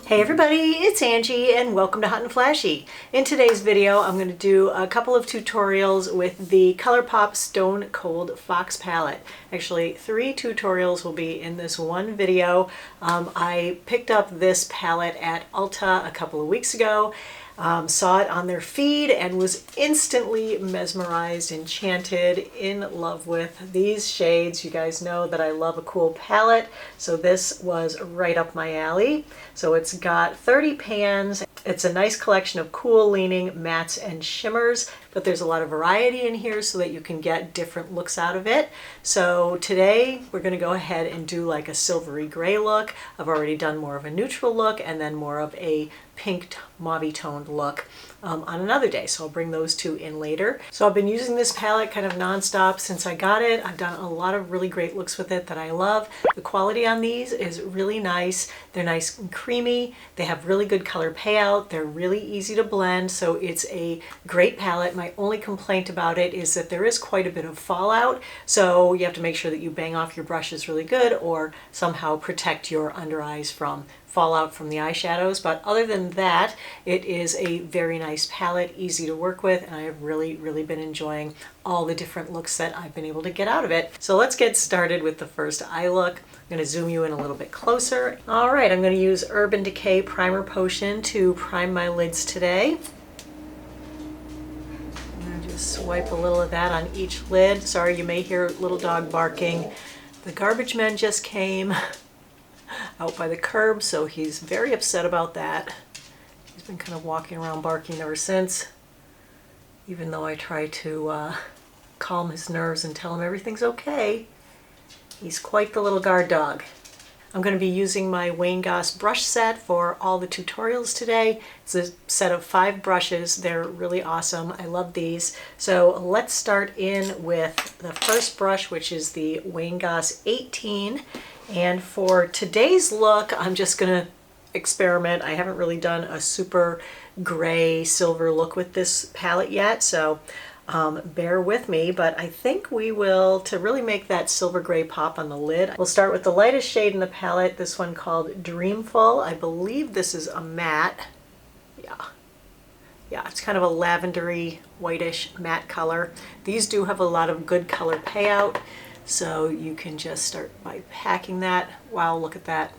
Hey everybody, it's Angie and welcome to Hot and Flashy. In today's video I'm going to do a couple of tutorials with the ColourPop Stone Cold Fox palette. Actually 3 tutorials will be in this one video. I picked up this palette at Ulta a couple of weeks ago. Saw it on their feed and was instantly mesmerized, enchanted, in love with these shades. You guys know that I love a cool palette, so this was right up my alley. So it's got 30 pans. It's a nice collection of cool leaning mattes and shimmers, but there's a lot of variety in here so that you can get different looks out of it. So today we're going to go ahead and do like a silvery gray look. I've already done more of a neutral look and then more of a pink mauve toned look on another day. So I'll bring those two in later. So I've been using this palette kind of nonstop since I got it. I've done a lot of really great looks with it that I love. The quality on these is really nice. They're nice and creamy. They have really good color payout. They're really easy to blend. So it's a great palette. My only complaint about it is that there is quite a bit of fallout. So you have to make sure that you bang off your brushes really good or somehow protect your under eyes from fallout from the eyeshadows. But other than that, it is a very nice palette, easy to work with, and I have really been enjoying all the different looks that I've been able to get out of it. So let's get started with the first eye look. I'm going to zoom you in a little bit closer. All right, I'm going to use Urban Decay Primer Potion to prime my lids today. I'm going to just swipe a little of that on each lid. Sorry, you may hear little dog barking. The garbage men just came out by the curb, so he's very upset about that. He's been kind of walking around barking ever since, even though I try to calm his nerves and tell him everything's okay. He's quite the little guard dog. I'm going to be using my Wayne Goss brush set for all the tutorials today. It's a set of 5 brushes. They're really awesome. I love these. So let's start in with the first brush, which is the Wayne Goss 18. And for today's look, I'm just going to experiment. I haven't really done a super gray silver look with this palette yet, so bear with me, but I think we will, to really make that silver gray pop on the lid, we'll start with the lightest shade in the palette, this one called Dreamful. I believe this is a matte. Yeah, it's kind of a lavendery, whitish matte color. These do have a lot of good color payout. So you can just start by packing that. Wow, look at that.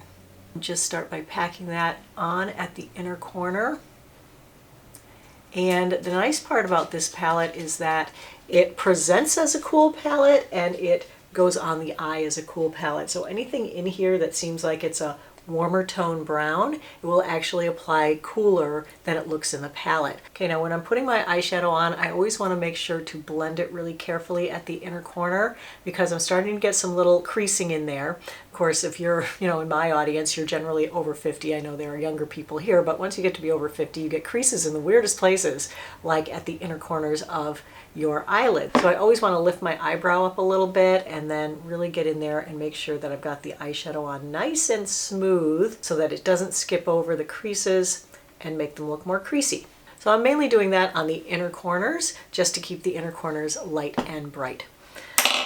Just start by packing that on at the inner corner. And the nice part about this palette is that it presents as a cool palette and it goes on the eye as a cool palette. So anything in here that seems like it's a warmer tone brown, it will actually apply cooler than it looks in the palette. Okay, now when I'm putting my eyeshadow on, I always want to make sure to blend it really carefully at the inner corner because I'm starting to get some little creasing in there. Of course, if you're, in my audience, you're generally over 50. I know there are younger people here, but once you get to be over 50, you get creases in the weirdest places, like at the inner corners of your eyelid. So I always want to lift my eyebrow up a little bit and then really get in there and make sure that I've got the eyeshadow on nice and smooth so that it doesn't skip over the creases and make them look more creasy. So I'm mainly doing that on the inner corners just to keep the inner corners light and bright.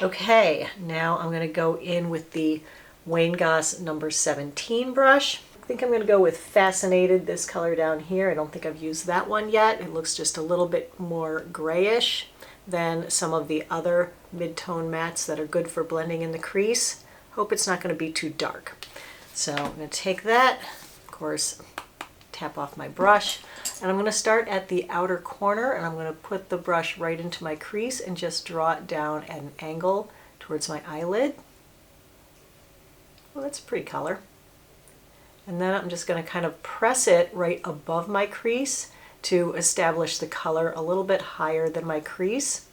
Okay, now I'm going to go in with the Wayne Goss number 17 brush. I think I'm going to go with Fascinated, this color down here. I don't think I've used that one yet. It looks just a little bit more grayish than some of the other mid-tone mattes that are good for blending in the crease. Hope it's not going to be too dark. So I'm going to take that, of course, tap off my brush, and I'm going to start at the outer corner and I'm going to put the brush right into my crease and just draw it down at an angle towards my eyelid. Well, that's a pretty color. And then I'm just going to kind of press it right above my crease to establish the color a little bit higher than my crease.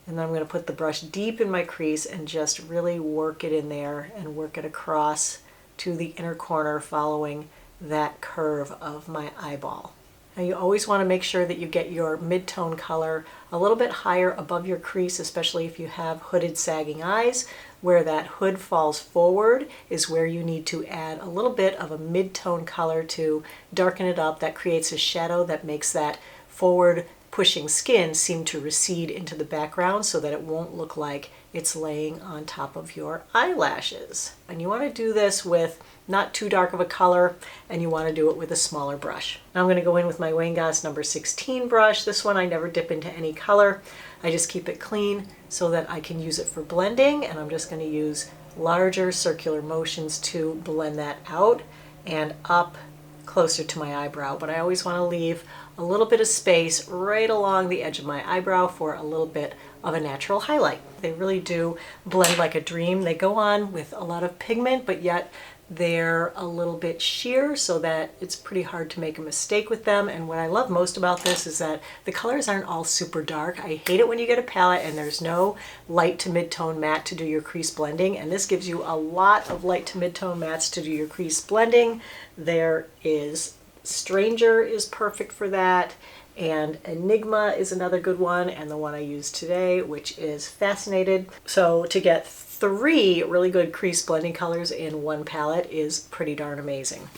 And then I'm going to put the brush deep in my crease and just really work it in there and work it across to the inner corner following that curve of my eyeball. Now you always want to make sure that you get your mid-tone color a little bit higher above your crease, especially if you have hooded, sagging eyes. Where that hood falls forward is where you need to add a little bit of a mid-tone color to darken it up. That creates a shadow that makes that forward pushing skin seem to recede into the background so that it won't look like it's laying on top of your eyelashes. And you want to do this with not too dark of a color, and you want to do it with a smaller brush. Now I'm going to go in with my Wayne Goss number 16 brush. This one I never dip into any color. I just keep it clean so that I can use it for blending, and I'm just going to use larger circular motions to blend that out and up closer to my eyebrow. But I always want to leave a little bit of space right along the edge of my eyebrow for a little bit of a natural highlight. They really do blend like a dream. They go on with a lot of pigment, but yet they're a little bit sheer so that it's pretty hard to make a mistake with them. And what I love most about this is that the colors aren't all super dark. I hate it when you get a palette and there's no light to mid-tone matte to do your crease blending, and this gives you a lot of light to mid-tone mattes to do your crease blending. There is Stranger is perfect for that, and Enigma is another good one, and the one I used today, which is Fascinated. So to get 3 really good crease blending colors in one palette is pretty darn amazing.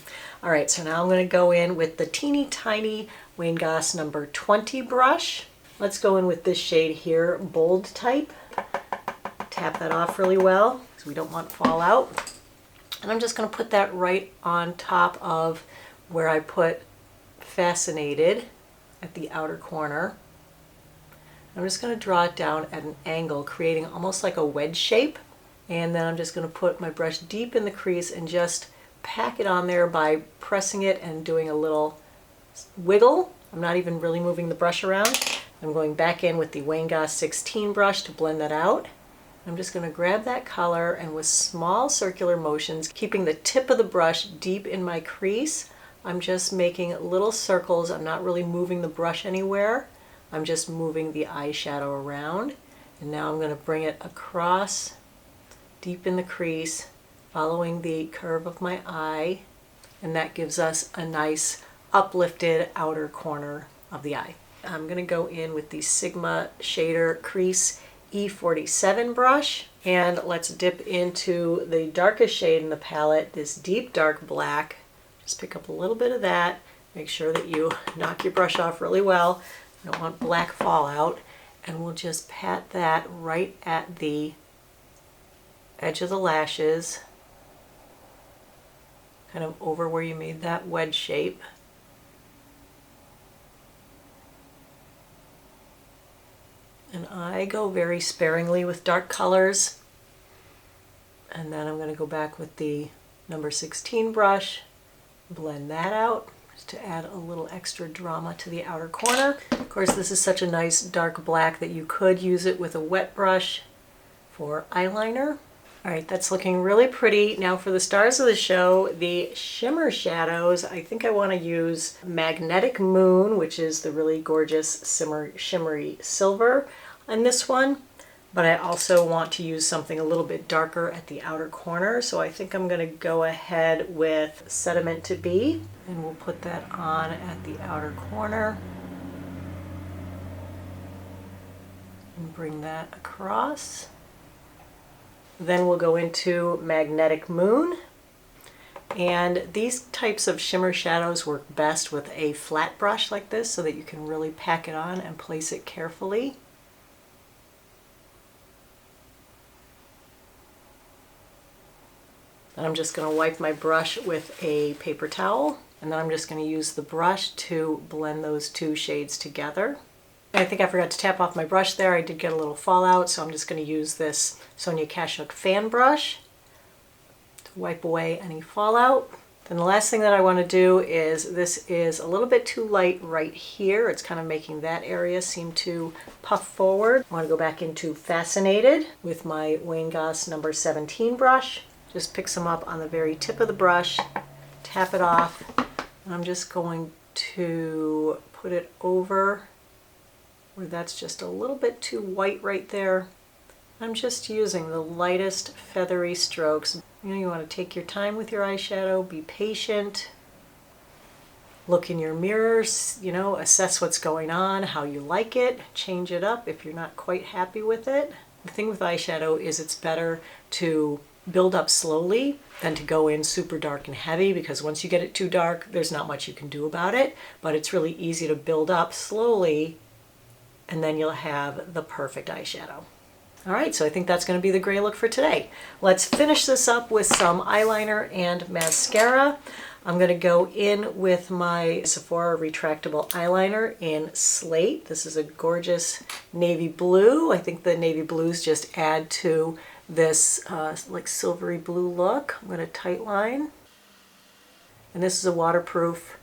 All right, so now I'm going to go in with the teeny tiny Wayne Goss number 20 brush. Let's go in with this shade here, Bold Type. Tap that off really well because we don't want fallout. And I'm just going to put that right on top of where I put Fascinated at the outer corner. I'm just going to draw it down at an angle, creating almost like a wedge shape. And then I'm just going to put my brush deep in the crease and just pack it on there by pressing it and doing a little wiggle. I'm not even really moving the brush around. I'm going back in with the Wayne Goss 16 brush to blend that out. I'm just going to grab that color and with small circular motions, keeping the tip of the brush deep in my crease, I'm just making little circles. I'm not really moving the brush anywhere. I'm just moving the eyeshadow around. And now I'm going to bring it across deep in the crease, following the curve of my eye. And that gives us a nice uplifted outer corner of the eye. I'm going to go in with the Sigma Shader Crease E47 brush. And let's dip into the darkest shade in the palette, this deep dark black. Just pick up a little bit of that. Make sure that you knock your brush off really well. You don't want black fallout. And we'll just pat that right at the edge of the lashes, kind of over where you made that wedge shape. And I go very sparingly with dark colors. And then I'm going to go back with the number 16 brush, blend that out just to add a little extra drama to the outer corner. Of course, this is such a nice dark black that you could use it with a wet brush for eyeliner. All right, that's looking really pretty. Now for the stars of the show, the shimmer shadows, I think I want to use Magnetic Moon, which is the really gorgeous shimmery silver on this one. But I also want to use something a little bit darker at the outer corner. So I think I'm going to go ahead with Sediment to Be, and we'll put that on at the outer corner. And bring that across. Then we'll go into Magnetic Moon. And these types of shimmer shadows work best with a flat brush like this so that you can really pack it on and place it carefully. And I'm just going to wipe my brush with a paper towel, and then I'm just going to use the brush to blend those two shades together. I think I forgot to tap off my brush there. I did get a little fallout, so I'm just going to use this Sonia Kashuk fan brush to wipe away any fallout. Then the last thing that I want to do is, this is a little bit too light right here. It's kind of making that area seem to puff forward. I want to go back into Fascinated with my Wayne Goss number 17 brush. Just pick some up on the very tip of the brush, tap it off, and I'm just going to put it over where that's just a little bit too white right there. I'm just using the lightest feathery strokes. You know, you want to take your time with your eyeshadow, be patient, look in your mirrors, you know, assess what's going on, how you like it, change it up if you're not quite happy with it. The thing with eyeshadow is it's better to build up slowly than to go in super dark and heavy, because once you get it too dark, there's not much you can do about it. But it's really easy to build up slowly, and then you'll have the perfect eyeshadow. All right, so I think that's going to be the gray look for today. Let's finish this up with some eyeliner and mascara. I'm going to go in with my Sephora retractable eyeliner in Slate. This is a gorgeous navy blue. I think the navy blues just add to this like silvery blue look. I'm going to tight line. And this is a waterproof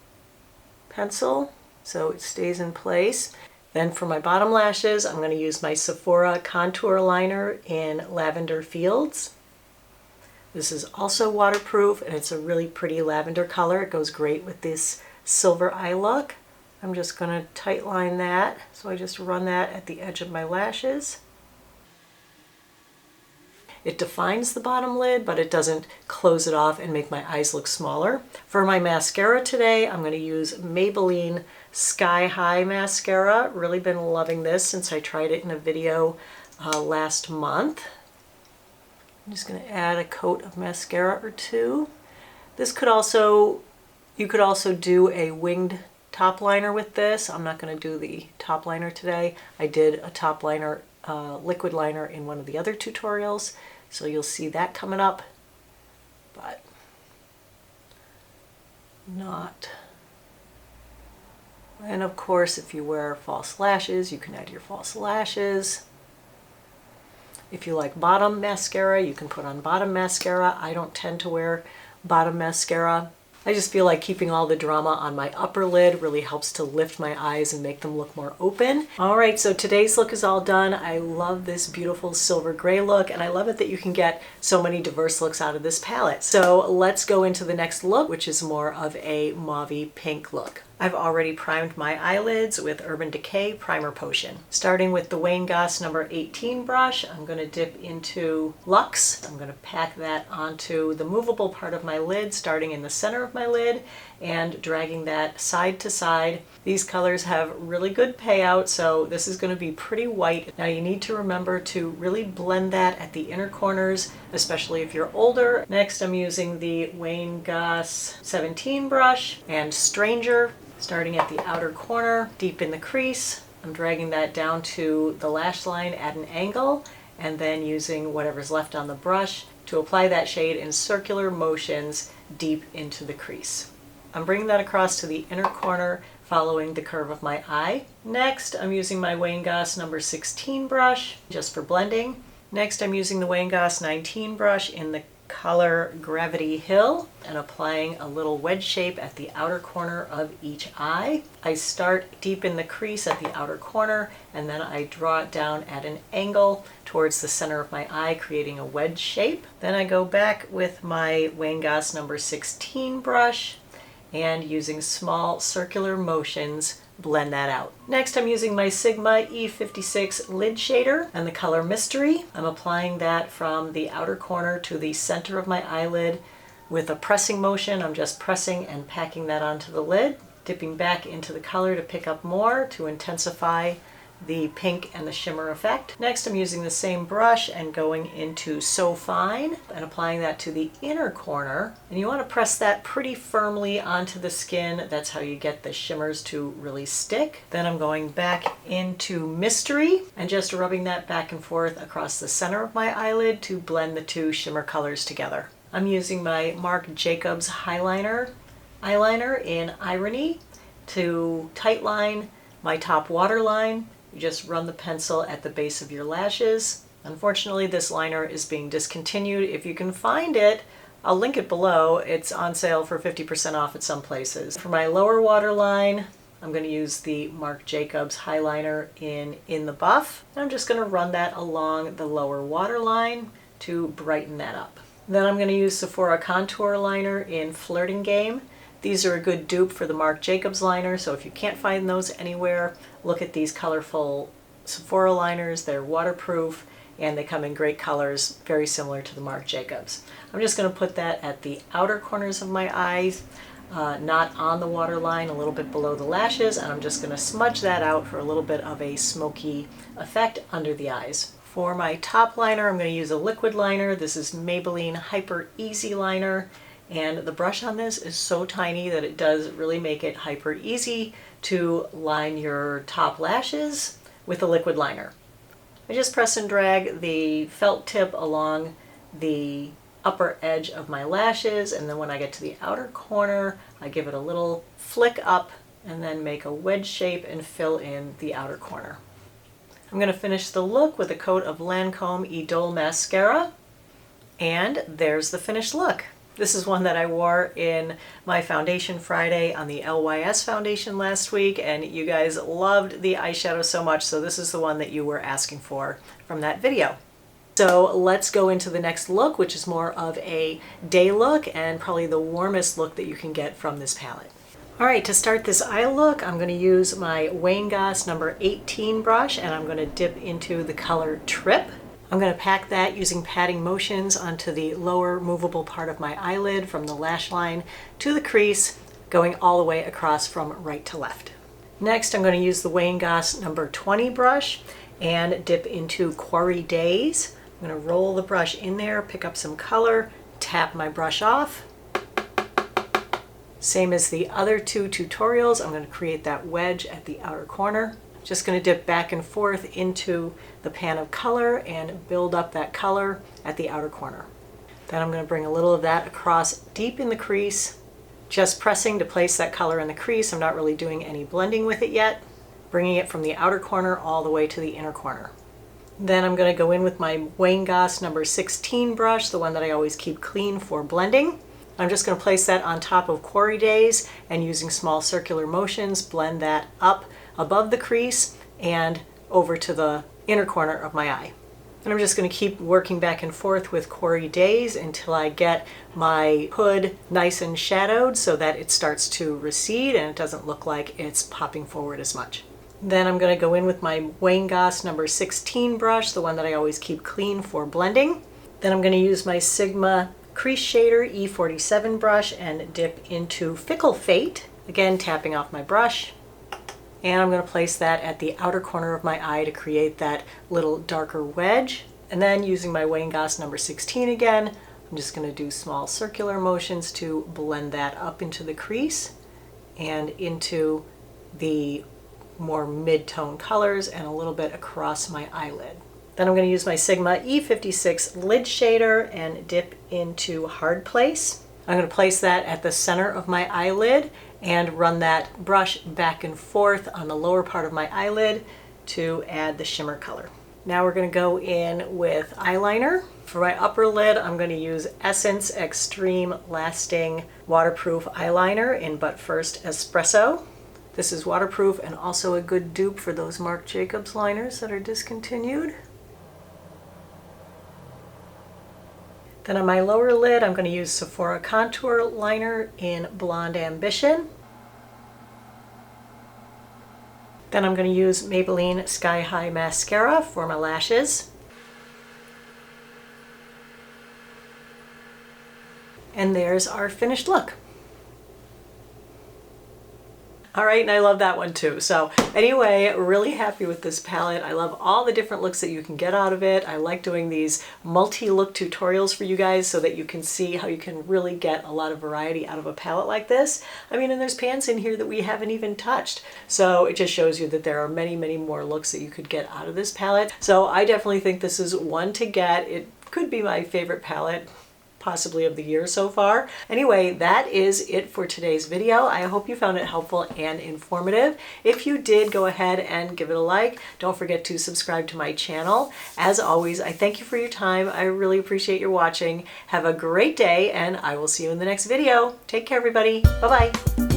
pencil, so it stays in place. Then for my bottom lashes, I'm going to use my Sephora contour liner in Lavender Fields. This is also waterproof, and it's a really pretty lavender color. It goes great with this silver eye look. I'm just going to tight line that, so I just run that at the edge of my lashes. It defines the bottom lid, but it doesn't close it off and make my eyes look smaller. For my mascara today, I'm going to use Maybelline Sky High Mascara. Really been loving this since I tried it in a video last month. I'm just going to add a coat of mascara or two. This could also, you could also do a winged top liner with this. I'm not going to do the top liner today. I did a top liner, liquid liner in one of the other tutorials, so you'll see that coming up, but not. And of course, if you wear false lashes, you can add your false lashes. If you like bottom mascara, you can put on bottom mascara. I don't tend to wear bottom mascara. I just feel like keeping all the drama on my upper lid really helps to lift my eyes and make them look more open. All right, so today's look is all done. I love this beautiful silver gray look, and I love it that you can get so many diverse looks out of this palette. So let's go into the next look, which is more of a mauve pink look. I've already primed my eyelids with Urban Decay Primer Potion. Starting with the Wayne Goss number 18 brush, I'm going to dip into Luxe. I'm going to pack that onto the movable part of my lid, starting in the center of my lid and dragging that side to side. These colors have really good payout, so this is going to be pretty white. Now you need to remember to really blend that at the inner corners, especially if you're older. Next, I'm using the Wayne Goss 17 brush and Stranger. Starting at the outer corner, deep in the crease, I'm dragging that down to the lash line at an angle, and then using whatever's left on the brush to apply that shade in circular motions deep into the crease. I'm bringing that across to the inner corner, following the curve of my eye. Next, I'm using my Wayne Goss number 16 brush, just for blending. Next, I'm using the Wayne Goss 19 brush in the color Gravity Hill and applying a little wedge shape at the outer corner of each eye. I start deep in the crease at the outer corner, and then I draw it down at an angle towards the center of my eye, creating a wedge shape. Then I go back with my Wayne Goss number 16 brush and using small circular motions blend that out. Next, I'm using my Sigma E56 lid shader and the color Mystery. I'm applying that from the outer corner to the center of my eyelid with a pressing motion. I'm just pressing and packing that onto the lid, dipping back into the color to pick up more to intensify the pink and the shimmer effect. Next, I'm using the same brush and going into So Fine and applying that to the inner corner. And you want to press that pretty firmly onto the skin. That's how you get the shimmers to really stick. Then I'm going back into Mystery and just rubbing that back and forth across the center of my eyelid to blend the two shimmer colors together. I'm using my Marc Jacobs eyeliner in Irony to tight line my top waterline. You just run the pencil at the base of your lashes. Unfortunately, this liner is being discontinued. If you can find it, I'll link it below. It's on sale for 50% off at some places. For my lower waterline, I'm going to use the Marc Jacobs eyeliner in the Buff. And I'm just going to run that along the lower waterline to brighten that up. Then I'm going to use Sephora contour liner in Flirting Game. These are a good dupe for the Marc Jacobs liner, so if you can't find those anywhere, look at these colorful Sephora liners. They're waterproof and they come in great colors, very similar to the Marc Jacobs. I'm just going to put that at the outer corners of my eyes, not on the waterline, a little bit below the lashes, and I'm just going to smudge that out for a little bit of a smoky effect under the eyes. For my top liner, I'm going to use a liquid liner. This is Maybelline Hyper Easy Liner. And the brush on this is so tiny that it does really make it hyper easy to line your top lashes with a liquid liner. I just press and drag the felt tip along the upper edge of my lashes, and then when I get to the outer corner, I give it a little flick up and then make a wedge shape and fill in the outer corner. I'm going to finish the look with a coat of Lancome Idole Mascara, and there's the finished look. This is one that I wore in my Foundation Friday on the LYS foundation last week, and you guys loved the eyeshadow so much, so this is the one that you were asking for from that video. So let's go into the next look, which is more of a day look and probably the warmest look that you can get from this palette. All right, to start this eye look, I'm going to use my Wayne Goss number 18 brush, and I'm going to dip into the color Trip. I'm going to pack that using patting motions onto the lower movable part of my eyelid from the lash line to the crease, going all the way across from right to left. Next, I'm going to use the Wayne Goss number 20 brush and dip into Quarry Days. I'm going to roll the brush in there, pick up some color, tap my brush off. Same as the other two tutorials, I'm going to create that wedge at the outer corner. Just going to dip back and forth into the pan of color and build up that color at the outer corner. Then I'm going to bring a little of that across deep in the crease, just pressing to place that color in the crease. I'm not really doing any blending with it yet, bringing it from the outer corner all the way to the inner corner. Then I'm going to go in with my Wayne Goss number 16 brush, the one that I always keep clean for blending. I'm just going to place that on top of Quarry Days and using small circular motions, blend that up above the crease and over to the inner corner of my eye. And I'm just going to keep working back and forth with Quarry Days until I get my hood nice and shadowed so that it starts to recede and it doesn't look like it's popping forward as much. Then I'm going to go in with my Wayne Goss number 16 brush, the one that I always keep clean for blending. Then I'm going to use my Sigma Crease Shader E47 brush and dip into Fickle Fate, again tapping off my brush. And I'm going to place that at the outer corner of my eye to create that little darker wedge. And then using my Wayne Goss number 16 again, I'm just going to do small circular motions to blend that up into the crease and into the more mid-tone colors and a little bit across my eyelid. Then I'm going to use my Sigma E56 lid shader and dip into Hard Place. I'm going to place that at the center of my eyelid and run that brush back and forth on the lower part of my eyelid to add the shimmer color. Now we're going to go in with eyeliner. For my upper lid, I'm going to use Essence Extreme Lasting Waterproof Eyeliner in But First Espresso. This is waterproof and also a good dupe for those Marc Jacobs liners that are discontinued. Then on my lower lid, I'm going to use Sephora Contour Liner in Blonde Ambition. Then I'm going to use Maybelline Sky High Mascara for my lashes. And there's our finished look. All right, and I love that one too. So anyway, really happy with this palette. I love all the different looks that you can get out of it. I like doing these multi-look tutorials for you guys so that you can see how you can really get a lot of variety out of a palette like this. I mean, and there's pans in here that we haven't even touched. So it just shows you that there are many, many more looks that you could get out of this palette. So I definitely think this is one to get. It could be my favorite palette, possibly of the year so far. Anyway, that is it for today's video. I hope you found it helpful and informative. If you did, go ahead and give it a like. Don't forget to subscribe to my channel. As always, I thank you for your time. I really appreciate your watching. Have a great day, and I will see you in the next video. Take care, everybody. Bye-bye.